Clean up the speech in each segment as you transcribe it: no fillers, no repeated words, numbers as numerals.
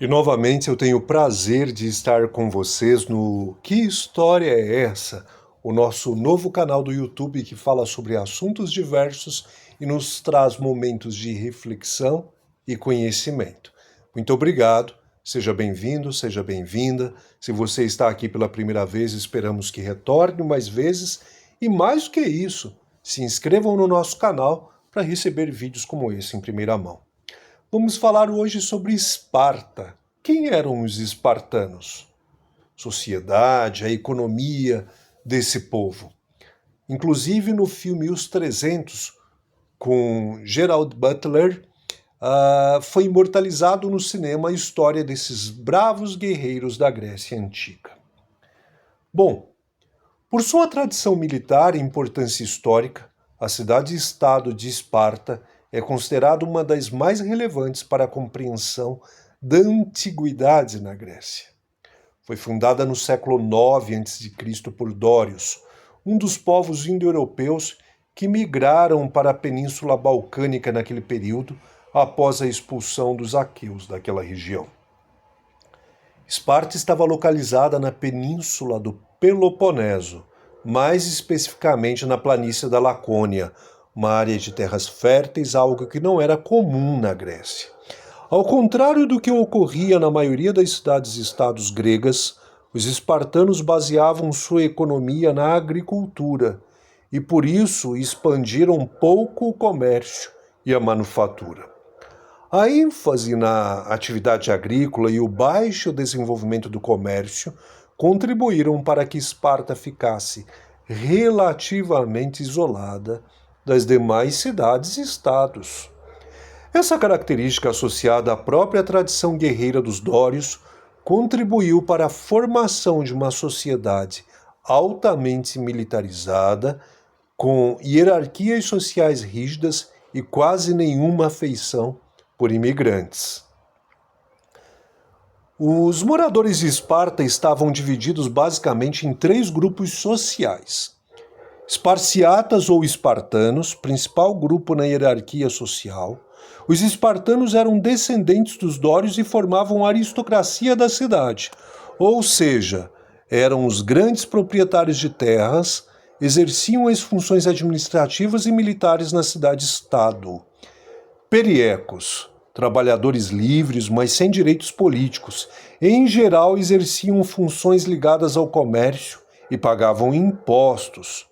E novamente eu tenho o prazer de estar com vocês no Que História é Essa? O nosso novo canal do YouTube que fala sobre assuntos diversos e nos traz momentos de reflexão e conhecimento. Muito obrigado, seja bem-vindo, seja bem-vinda. Se você está aqui pela primeira vez, esperamos que retorne mais vezes e mais do que isso, se inscrevam no nosso canal para receber vídeos como esse em primeira mão. Vamos falar hoje sobre Esparta. Quem eram os espartanos? Sociedade, a economia desse povo. Inclusive no filme Os 300, com Gerald Butler, foi imortalizado no cinema a história desses bravos guerreiros da Grécia Antiga. Bom, por sua tradição militar e importância histórica, a cidade-estado de Esparta é considerada uma das mais relevantes para a compreensão da antiguidade na Grécia. Foi fundada no século IX a.C. por Dórios, um dos povos indo-europeus que migraram para a Península Balcânica naquele período, após a expulsão dos aqueus daquela região. Esparta estava localizada na península do Peloponeso, mais especificamente na planície da Lacônia, uma área de terras férteis, algo que não era comum na Grécia. Ao contrário do que ocorria na maioria das cidades-estados gregas, os espartanos baseavam sua economia na agricultura e, por isso, expandiram pouco o comércio e a manufatura. A ênfase na atividade agrícola e o baixo desenvolvimento do comércio contribuíram para que Esparta ficasse relativamente isolada das demais cidades e estados. Essa característica associada à própria tradição guerreira dos dórios contribuiu para a formação de uma sociedade altamente militarizada, com hierarquias sociais rígidas e quase nenhuma afeição por imigrantes. Os moradores de Esparta estavam divididos basicamente em três grupos sociais. Esparciatas ou espartanos, principal grupo na hierarquia social. Os espartanos eram descendentes dos dórios e formavam a aristocracia da cidade, ou seja, eram os grandes proprietários de terras, exerciam as funções administrativas e militares na cidade-estado. Periecos, trabalhadores livres, mas sem direitos políticos, em geral exerciam funções ligadas ao comércio e pagavam impostos.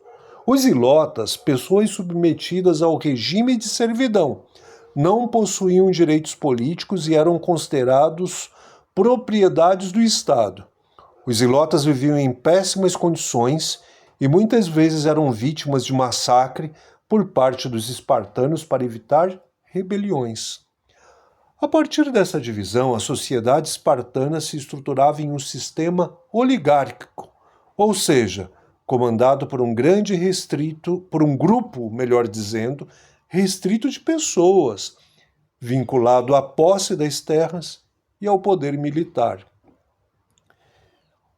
Os ilotas, pessoas submetidas ao regime de servidão, não possuíam direitos políticos e eram considerados propriedades do Estado. Os ilotas viviam em péssimas condições e muitas vezes eram vítimas de massacre por parte dos espartanos para evitar rebeliões. A partir dessa divisão, a sociedade espartana se estruturava em um sistema oligárquico, ou seja, comandado por um grupo, melhor dizendo, restrito de pessoas, vinculado à posse das terras e ao poder militar.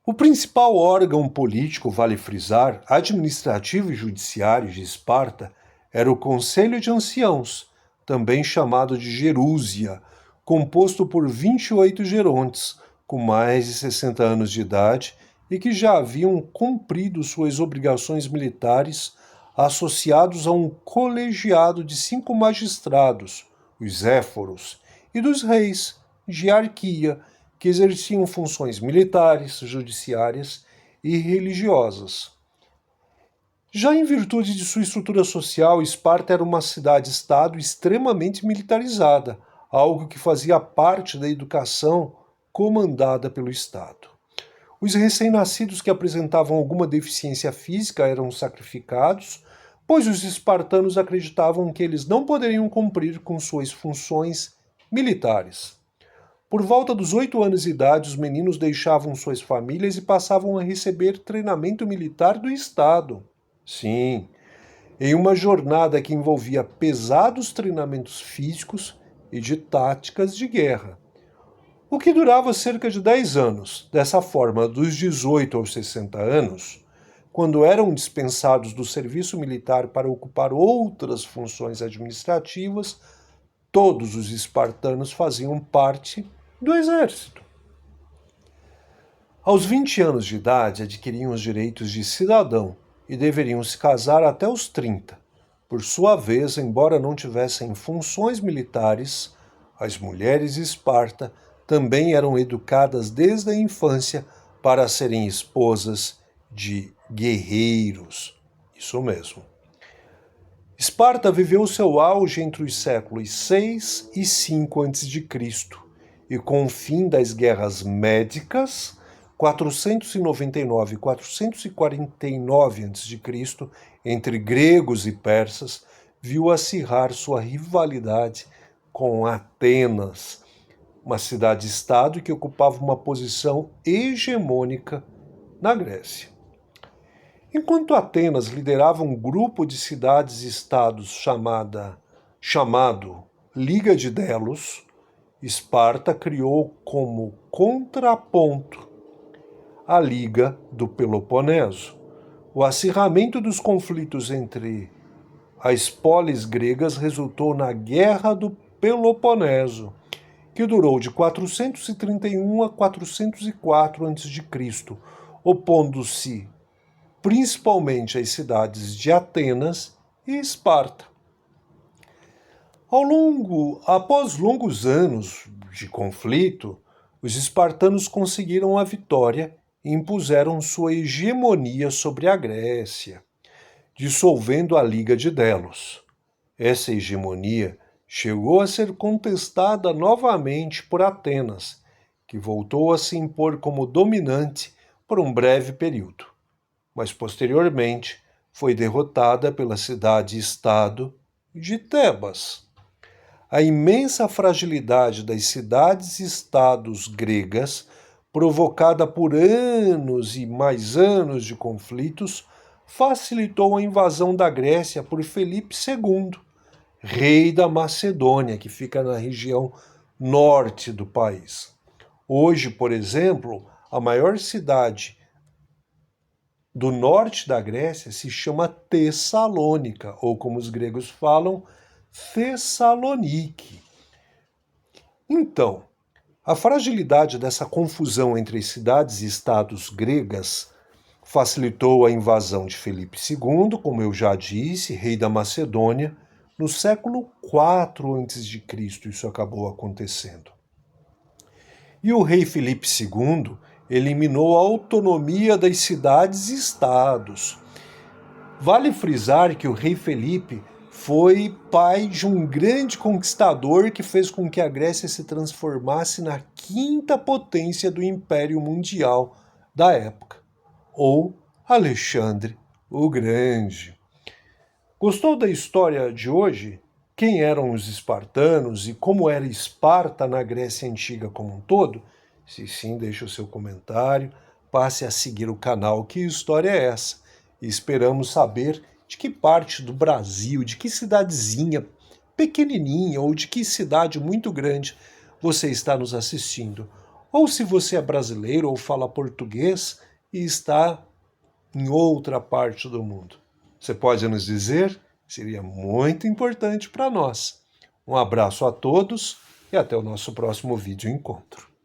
O principal órgão político, vale frisar, administrativo e judiciário de Esparta era o Conselho de Anciãos, também chamado de Gerúsia, composto por 28 gerontes, com mais de 60 anos de idade e que já haviam cumprido suas obrigações militares, associados a um colegiado de 5 magistrados, os éforos, e dos reis, de hierarquia, que exerciam funções militares, judiciárias e religiosas. Já em virtude de sua estrutura social, Esparta era uma cidade-estado extremamente militarizada, algo que fazia parte da educação comandada pelo Estado. Os recém-nascidos que apresentavam alguma deficiência física eram sacrificados, pois os espartanos acreditavam que eles não poderiam cumprir com suas funções militares. Por volta dos 8 anos de idade, os meninos deixavam suas famílias e passavam a receber treinamento militar do Estado. Sim, em uma jornada que envolvia pesados treinamentos físicos e de táticas de guerra, o que durava cerca de 10 anos. Dessa forma, dos 18 aos 60 anos, quando eram dispensados do serviço militar para ocupar outras funções administrativas, todos os espartanos faziam parte do exército. Aos 20 anos de idade, adquiriam os direitos de cidadão e deveriam se casar até os 30. Por sua vez, embora não tivessem funções militares, as mulheres de Esparta também eram educadas desde a infância para serem esposas de guerreiros. Isso mesmo. Esparta viveu seu auge entre os séculos 6 e 5 a.C., e com o fim das guerras médicas, 499 e 449 a.C., entre gregos e persas, viu acirrar sua rivalidade com Atenas, uma cidade-estado que ocupava uma posição hegemônica na Grécia. Enquanto Atenas liderava um grupo de cidades-estados chamado Liga de Delos, Esparta criou como contraponto a Liga do Peloponeso. O acirramento dos conflitos entre as polis gregas resultou na Guerra do Peloponeso, que durou de 431 a 404 a.C., opondo-se principalmente às cidades de Atenas e Esparta. Após longos anos de conflito, os espartanos conseguiram a vitória e impuseram sua hegemonia sobre a Grécia, dissolvendo a Liga de Delos. Essa hegemonia chegou a ser contestada novamente por Atenas, que voltou a se impor como dominante por um breve período, mas posteriormente foi derrotada pela cidade-estado de Tebas. A imensa fragilidade das cidades-estados gregas, provocada por anos e mais anos de conflitos, facilitou a invasão da Grécia por Filipe II, rei da Macedônia, que fica na região norte do país. Hoje, por exemplo, a maior cidade do norte da Grécia se chama Tessalônica, ou como os gregos falam, Thessalonique. Então, a fragilidade dessa confusão entre cidades e estados gregas facilitou a invasão de Filipe II, como eu já disse, rei da Macedônia, no século IV a.C. isso acabou acontecendo. E o rei Filipe II eliminou a autonomia das cidades e estados. Vale frisar que o rei Felipe foi pai de um grande conquistador que fez com que a Grécia se transformasse na quinta potência do Império Mundial da época, ou Alexandre o Grande. Gostou da história de hoje? Quem eram os espartanos e como era Esparta na Grécia Antiga como um todo? Se sim, deixe o seu comentário, passe a seguir o canal Que História é Essa? E esperamos saber de que parte do Brasil, de que cidadezinha pequenininha ou de que cidade muito grande você está nos assistindo. Ou se você é brasileiro ou fala português e está em outra parte do mundo. Você pode nos dizer? Seria muito importante para nós. Um abraço a todos e até o nosso próximo vídeo encontro.